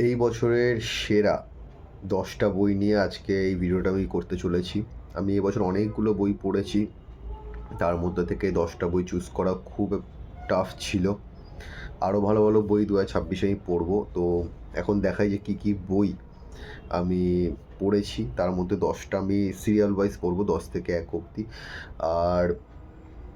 এই বছরের সেরা 10টা বই নিয়ে আজকে এই ভিডিওটা আমি করতে চলেছি। আমি এবছর অনেকগুলো বই পড়েছি। তার মধ্যে থেকে 10টা বই চুজ করা খুব টাফ ছিল। আরও ভালো ভালো বই 2026 আমি পড়বো। তো এখন দেখাই যে কী বই আমি পড়েছি। তার মধ্যে 10টা আমি সিরিয়াল ওয়াইজ পড়বো, 10 থেকে 1 অবধি। আর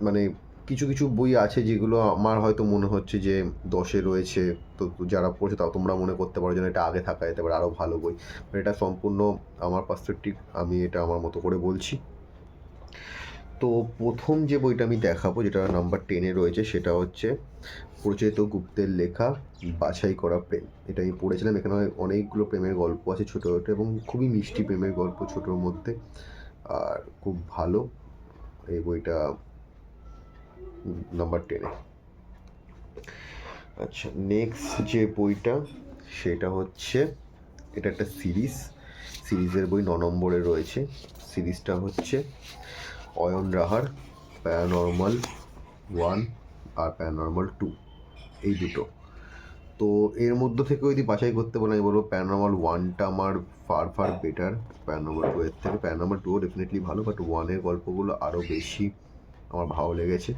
মানে কিছু বই আছে যেগুলো আমার হয়তো মনে হচ্ছে যে 10-এ রয়েছে। তো যারা পড়েছে তাও তোমরা মনে করতে পারো যেন এটা আগে থাকা যেতে পারে, আরও ভালো বই। এটা সম্পূর্ণ আমার পার্সপেক্টিভ, আমি এটা আমার মতো করে বলছি। তো প্রথম যে বইটা আমি দেখাবো, যেটা নাম্বার 10-এ রয়েছে, সেটা হচ্ছে প্রচেত গুপ্তের লেখা বাছাই করা প্রেম। এটা আমি পড়েছিলাম। এখানে অনেকগুলো প্রেমের গল্প আছে ছোটো ছোটো, এবং খুবই মিষ্টি প্রেমের গল্প ছোটোর মধ্যে। আর খুব ভালো এই বইটা, নাম্বার 10-এ। আচ্ছা, নেক্সট যে বইটা সেটা হচ্ছে, এটা একটা সিরিজের বই, 9 নম্বরে রয়েছে। সিরিজটা হচ্ছে অয়ন রাহার প্যারানর্মাল 1 আর প্যারানর্মাল 2, এই দুটো। তো এর মধ্যে থেকে যদি বাছাই করতে বলে, আমি বলবো প্যারানর্মাল 1টা আমার ফার বেটার প্যারানর্মাল 2 এর থেকে। প্যারানর্মাল 2ও ডেফিনেটলি ভালো, বাট 1-এর গল্পগুলো আরও বেশি আমার ভালো লেগেছে।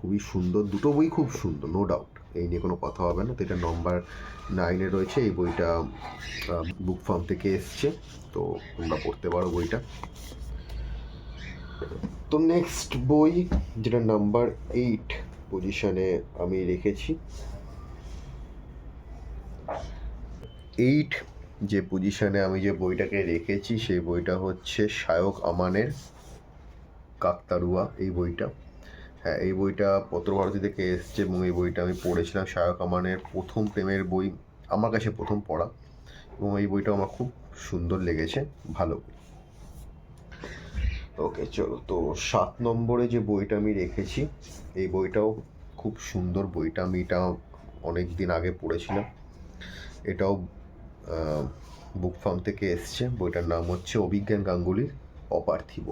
খুবই সুন্দর, দুটো বই খুব সুন্দর, নো ডাউট, এই নিয়ে কোনো কথা হবে না। তো এটা নম্বর 9-এ রয়েছে। এই বইটা বুক ফার্ম থেকে এসছে, তো তোমরা পড়তে পারো বইটা। তো নেক্সট বই, যেটা নাম্বার 8 পজিশনে আমি রেখেছি, 8 যে পজিশনে আমি যে বইটাকে রেখেছি সেই বইটা হচ্ছে শায়খ আমানের কাকতাড়ুয়া, এই বইটা। হ্যাঁ, এই বইটা পত্রভারতী থেকে এসছে, এবং এই বইটা আমি পড়েছিলাম। শায়খ আমানের প্রথম প্রেমের বই আমার কাছে, প্রথম পড়া, এবং এই বইটা আমার খুব সুন্দর লেগেছে, ভালো বই। ওকে, চলো। তো 7 নম্বরে যে বইটা আমি রেখেছি, এই বইটাও খুব সুন্দর। বইটা আমি এটা অনেক দিন আগে পড়েছিলাম। এটাও বুক ফার্ম থেকে এসছে। বইটার নাম হচ্ছে অভিজ্ঞান গাঙ্গুলির অপার্থিব।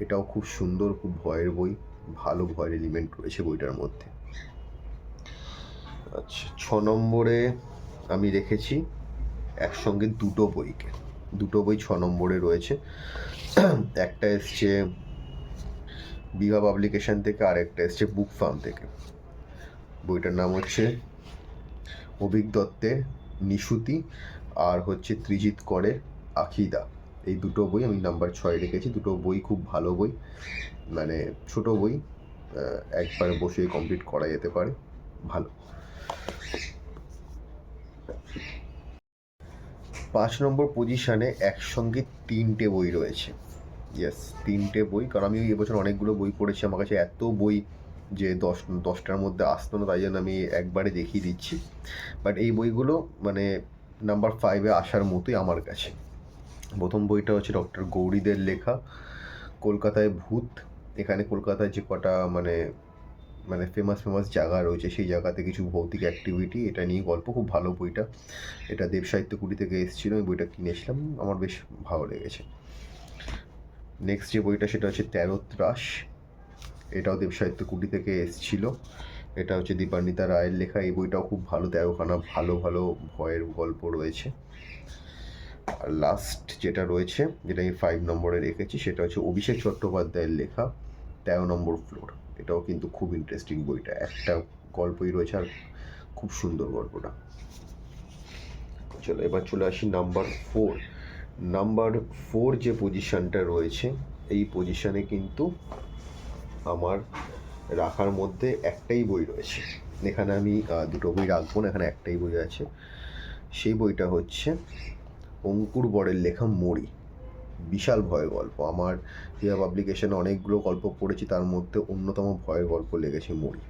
এটাও খুব সুন্দর, খুব ভয়ের বই, ভালো ভয়ের এলিমেন্ট রয়েছে বইটার মধ্যে। আচ্ছা, 6 নম্বরে আমি রেখেছি একসঙ্গে দুটো বইকে। দুটো বই 6 নম্বরে রয়েছে। একটা এসছে বিভা পাবলিকেশন থেকে, আর একটা এসছে বুক ফার্ম থেকে। বইটার নাম হচ্ছে অভিক দত্তের নিশুতি, আর হচ্ছে ত্রিজিৎ করের আখিদা। এই দুটো বই আমি নাম্বার 6 রেখেছি। দুটো বই খুব ভালো বই, মানে ছোট বই, একবার বসে কমপ্লিট করা যেতে পারে, ভালো। 5 নম্বর পজিশানে একসঙ্গে 3টে বই রয়েছে। ইয়েস, 3টে বই, কারণ আমি এবছর অনেকগুলো বই পড়েছি। আমার কাছে এত বই যে 10টার মধ্যে আসতো না, তাই জন্য আমি একবারে দেখিয়ে দিচ্ছি। বাট এই বইগুলো মানে নাম্বার 5-এ আসার মতোই আমার কাছে। প্রথম বইটা হচ্ছে ডক্টর গৌরীদের লেখা কলকাতায় ভূত। এখানে কলকাতায় যে কটা মানে মানে ফেমাস জায়গা রয়েছে, সেই জায়গাতে কিছু ভৌতিক অ্যাক্টিভিটি, এটা নিয়ে গল্প। খুব ভালো বইটা। এটা দেব সাহিত্য কুটি থেকে এসেছিলো, আমি বইটা কিনেছিলাম, আমার বেশ ভালো লেগেছে। নেক্সট যে বইটা সেটা হচ্ছে 13 ত্রাস। এটাও দেব সাহিত্য কুটি থেকে এসেছিলো। এটা হচ্ছে দীপান্বিতা রায়ের লেখা। এই বইটাও খুব ভালো, 13খানা ভালো ভালো ভয়ের গল্প রয়েছে। আর লাস্ট যেটা রয়েছে, যেটা আমি 5 নম্বরে রেখেছি, সেটা হচ্ছে অভিষেক চট্টোপাধ্যায়ের লেখা 13 নম্বর ফ্লোর। এটাও কিন্তু খুব ইন্টারেস্টিং বইটা, একটা গল্পই রয়েছে, আর খুব সুন্দর গল্পটা। চলো, এবার চলে আসি নাম্বার 4। নাম্বার 4 যে পজিশানটা রয়েছে, এই পজিশানে কিন্তু আমার রাখার মধ্যে একটাই বই রয়েছে। এখানে আমি দুটো বই রাখবো না, এখানে একটাই বই আছে। সেই বইটা হচ্ছে অঙ্কুর বরের লেখা মরি। বিশাল ভয়ের গল্প। আমার রিয়া পাবলিকেশনে অনেকগুলো গল্প পড়েছি, তার মধ্যে অন্যতম ভয়ের গল্প লেগেছে মরি।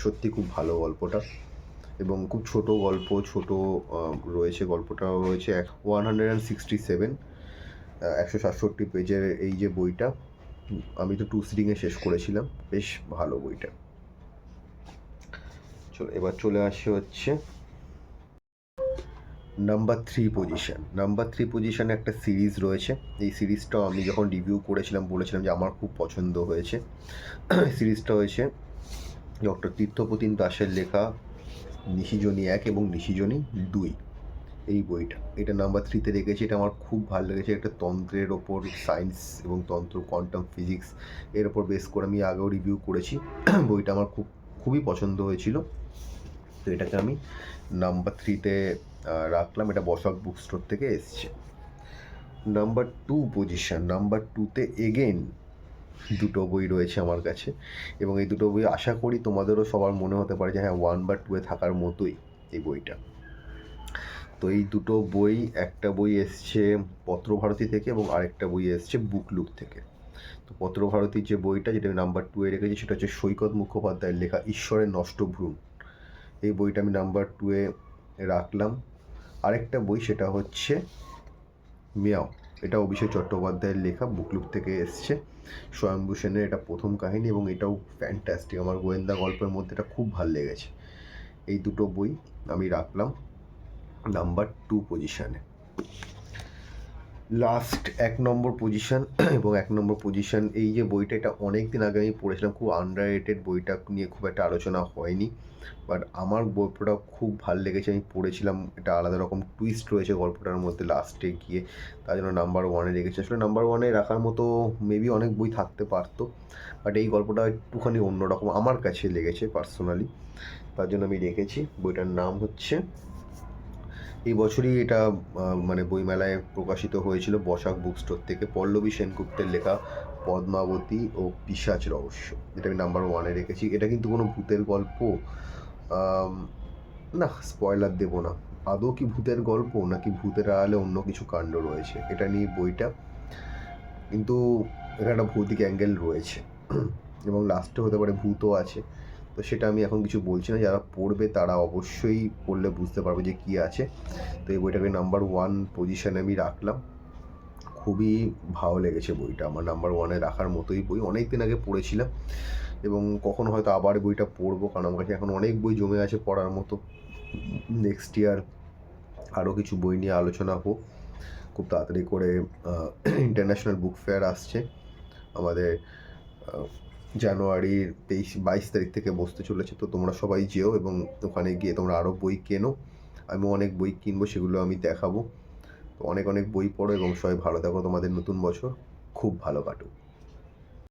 সত্যি খুব ভালো গল্পটা, এবং খুব ছোট গল্প, ছোট রয়েছে। গল্পটাও রয়েছে 167, 167 পেজের এই যে বইটা। আমি তো 2 সিটিংয়ে শেষ করেছিলাম, বেশ ভালো বইটা। চলো, এবার চলে আসে হচ্ছে নাম্বার 3 পজিশন। নাম্বার 3 পজিশনে একটা সিরিজ রয়েছে। এই সিরিজটাও আমি যখন রিভিউ করেছিলাম বলেছিলাম যে আমার খুব পছন্দ হয়েছে। সিরিজটা হয়েছে ডক্টর তীর্থপ্রতিম দাসের লেখা নিশিজনী 1 এবং নিশিজনী 2। এই বইটা, এটা নাম্বার 3-তে রেখেছি। এটা আমার খুব ভালো লেগেছে। একটা তন্ত্রের ওপর সায়েন্স এবং তন্ত্র, কোয়ান্টাম ফিজিক্স এর ওপর বেস করে আমি আগেও রিভিউ করেছি। বইটা আমার খুবই পছন্দ হয়েছিল। তো এটাকে আমি নাম্বার 3-তে রাখলাম। এটা বসাক বুক স্টোর থেকে এসছে। নাম্বার 2 পজিশন, নাম্বার 2-তে এগেইন দুটো বই রয়েছে আমার কাছে, এবং এই দুটো বই আশা করি তোমাদেরও সবার মনে হতে পারে যে হ্যাঁ 1 বা 2-এ থাকার মতোই এই বইটা। তো এই দুটো বই, একটা বই এসছে পত্রভারতী থেকে এবং আরেকটা বই এসছে বুকলুক থেকে। তো পত্রভারতীর যে বইটা, যেটা আমি নাম্বার 2-এ রেখেছি, সেটা হচ্ছে সৈকত মুখোপাধ্যায়ের লেখা ঈশ্বরের নষ্ট ভ্রূণ। এই বইটা আমি নাম্বার 2-এ রাখলাম। আরেকটা বই, সেটা হচ্ছে মিয়াও। এটা অভিষেক চট্টোপাধ্যায়ের লেখা, বুকলুক থেকে এসছে। স্বয়ম্ভু সেনের এটা প্রথম কাহিনী এবং এটাও ফ্যান্টাস্টিক। আমার গোয়েন্দা গল্পের মধ্যে এটা খুব ভালো লেগেছে। এই দুটো বই আমি রাখলাম নাম্বার 2 পজিশানে। লাস্ট 1 নম্বর পজিশান এবং 1 নম্বর পজিশান, এই যে বইটা, এটা অনেক দিন আগে আমি পড়েছিলাম। খুব আন্ডাররেটেড, বইটা নিয়ে খুব একটা আলোচনা হয়নি, বাট আমার গল্পটা খুব ভালো লেগেছে। আমি পড়েছিলাম, এটা আলাদা রকম টুইস্ট রয়েছে গল্পটার মধ্যে লাস্টে গিয়ে, তার জন্য নাম্বার 1-এ রেখেছি। আসলে নাম্বার 1-এ রাখার মতো মেবি অনেক বই থাকতে পারতো, বাট এই গল্পটা একটুখানি অন্যরকম আমার কাছে লেগেছে পার্সোনালি, তার জন্য আমি রেখেছি। বইটার নাম হচ্ছে, এই বছরই এটা মানে বইমেলায় প্রকাশিত হয়েছিল বসাক বুক স্টোর থেকে, পল্লবী সেনগুপ্তের লেখা পদ্মাবতী ও পিশাচ রহস্য। এটা আমি নাম্বার 1-এ রেখেছি। এটা কিন্তু কোনো ভূতের গল্প না, স্পয়লার দেবো না। আদৌ কি ভূতের গল্প, নাকি ভূতের আড়ালে অন্য কিছু কাণ্ড রয়েছে, এটা নিয়ে বইটা, কিন্তু এখানে একটা ভৌতিক অ্যাঙ্গেল রয়েছে এবং লাস্টে হতে পারে ভূতও আছে। তো সেটা আমি এখন কিছু বলছি না, যারা পড়বে তারা অবশ্যই পড়লে বুঝতে পারবে যে কী আছে। তো এই বইটাকে নাম্বার 1 পজিশানে আমি রাখলাম। খুবই ভালো লেগেছে বইটা, আমার নাম্বার 1-এ রাখার মতোই বই। অনেক দিন আগে পড়েছিলাম এবং কখনো হয়তো আবার বইটা পড়বো, কারণ আমার কাছে এখন অনেক বই জমে আছে পড়ার মতো। নেক্সট ইয়ার আরও কিছু বই নিয়ে আলোচনা হোক। খুব তাড়াতাড়ি করে ইন্টারন্যাশনাল বুক ফেয়ার আসছে আমাদের, জানুয়ারির 22 তারিখ থেকে বসতে চলেছে। তো তোমরা সবাই যেও এবং ওখানে গিয়ে তোমরা আরও বই কেনো। আমিও অনেক বই কিনবো, সেগুলো আমি দেখাবো। তো অনেক অনেক বই পড়ো এবং সবাই ভালো থাকো। তোমাদের নতুন বছর খুব ভালো কাটুক।